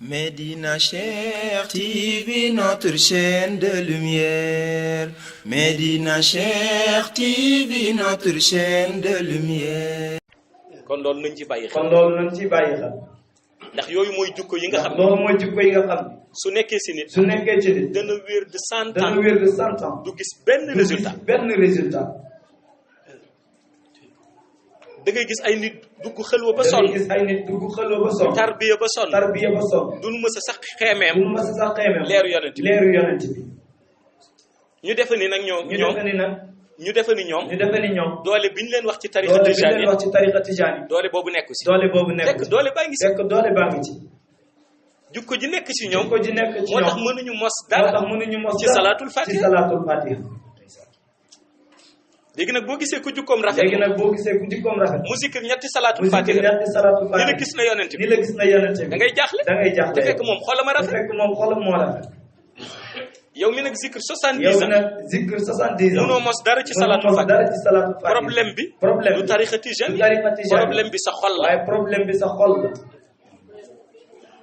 Médina Cheikh TV, notre chaîne de lumière. Médina Cheikh TV, notre chaîne de lumière. kon loolu nañ ci bàyyi xel. ndax yooyu mooy jukko yi nga xam ne. loolu mooy jukko yi nga xam ne. su nekkee ci nit. dana wér de 100 ans. du gis benn résultat. da ngay gis ay nit dugg xelwa ba sonn. tarbiya ba sonn. duñ mës a sax xeemeem. leeru yonent bi. ñu defe ni nag ñu defe ni ñoom. doole bi ñu leen wax ci tariqa tijaani. doole boobu nekku ci. fekk doole baa ngi ci. jukko ji nekk ci ñoom. moo tax mënuñu mos dara. ci salaatul fatiha. léegi nag boo gisee ku jukkoom rafet. mu zikr ñetti salaatul fatiha. ni la gis na yonent bi. da ngay jaaxle. te fekk moom xolam a rafet. yow mi nag zikr 70 ans. mënoo mos dara ci salaatul fatiha. problème bi. du tariqa tijaan. problème bi sa xol la.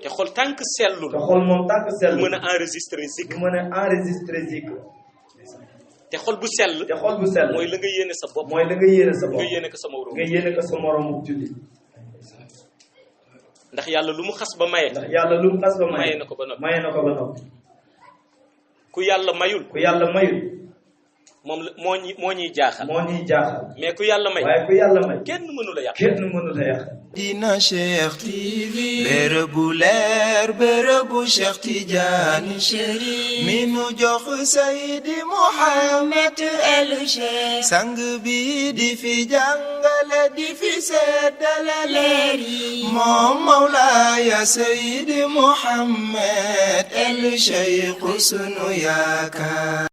te xol tànk sellul. mën a enregistrer zikr. te xol bu sell. mooy la nga yéene sa bopp. nga yéene ko sa morom. ndax yàlla lu mu xas ba maye. maye na ko ba noppi. ku yàlla mayul. moom la moo ñuy jaaxal. mais ku yàlla may. kenn mënu la yàq. Médina Cheikh TV. bërëbu leer bërëbu Cheikh Tidiane Chérif. mi nu jox Seydi Mouhamed El Cheikh. sang bi di fi jàngale di fi seddale leer yi. moom Mawlaaya Seydi Mouhamed El Cheikh sunu yaakaar.